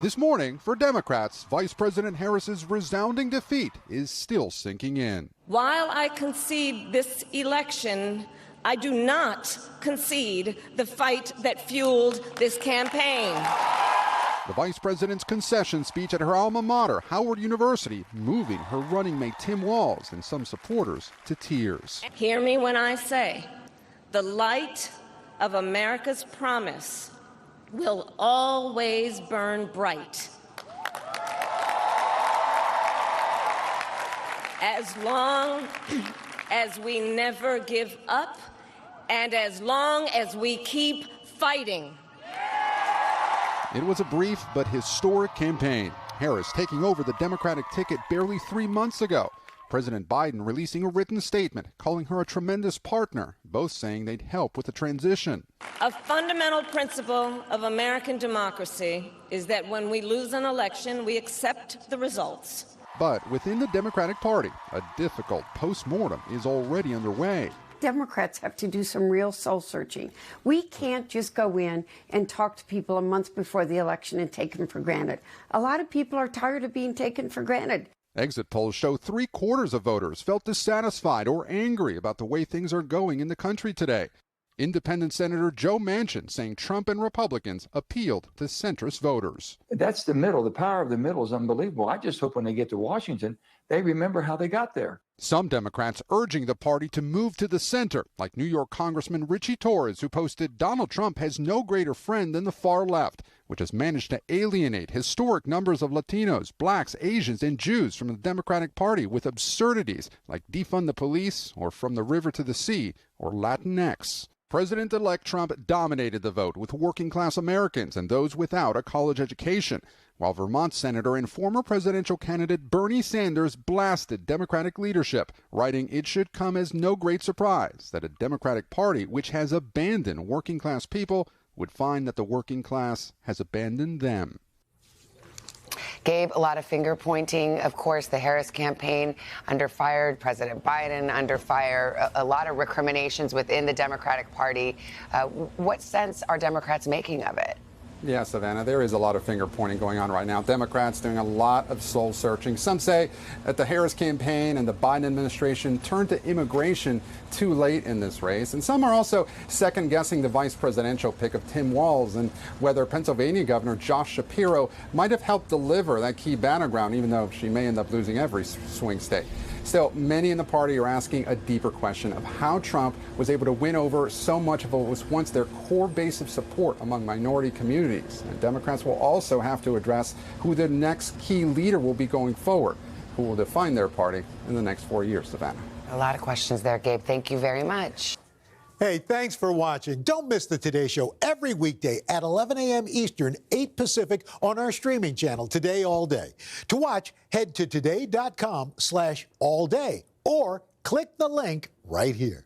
This morning, for Democrats, Vice President Harris's resounding defeat is still sinking in. While I concede this election, I do not concede the fight that fueled this campaign. The vice president's concession speech at her alma mater, Howard University, moving her running mate Tim Walz and some supporters to tears. Hear me when I say, the light of America's promise will always burn bright. As long as we never give up and as long as we keep fighting. It was a brief but historic campaign. Harris taking over the Democratic ticket barely 3 months ago. President Biden releasing a written statement calling her a tremendous partner, both saying they'd help with the transition. A fundamental principle of American democracy is that when we lose an election, we accept the results. But within the Democratic Party, a difficult post-mortem is already underway. Democrats have to do some real soul searching. We can't just go in and talk to people a month before the election and take them for granted. A lot of people are tired of being taken for granted. Exit polls show 3/4 of voters felt dissatisfied or angry about the way things are going in the country today. Independent Senator Joe Manchin saying Trump and Republicans appealed to centrist voters. That's the middle. The power of the middle is unbelievable. I just hope when they get to Washington, they remember how they got there. Some Democrats urging the party to move to the center, like New York Congressman Richie Torres, who posted Donald Trump has no greater friend than the far left, which has managed to alienate historic numbers of Latinos, blacks, Asians, and Jews from the Democratic Party with absurdities like defund the police or from the river to the sea or Latinx. President-elect Trump dominated the vote with working-class Americans and those without a college education, while Vermont Senator and former presidential candidate Bernie Sanders blasted Democratic leadership, writing it should come as no great surprise that a Democratic Party which has abandoned working-class people would find that the working class has abandoned them. Gabe, a lot of finger pointing. Of course, the Harris campaign under fire, President Biden under fire, a lot of recriminations within the Democratic Party. What sense are Democrats making of it? Yeah, Savannah, there is a lot of finger pointing going on right now. Democrats doing a lot of soul searching. Some say that the Harris campaign and the Biden administration turned to immigration too late in this race. And some are also second guessing the vice presidential pick of Tim Walz and whether Pennsylvania Governor Josh Shapiro might have helped deliver that key battleground, even though she may end up losing every swing state. Still, many in the party are asking a deeper question of how Trump was able to win over so much of what was once their core base of support among minority communities. And Democrats will also have to address who the next key leader will be going forward, who will define their party in the next 4 years, Savannah. A lot of questions there, Gabe. Thank you very much. Hey, thanks for watching. Don't miss the Today Show every weekday at 11 a.m. Eastern, 8 Pacific on our streaming channel, Today All Day. To watch, head to today.com/allday or click the link right here.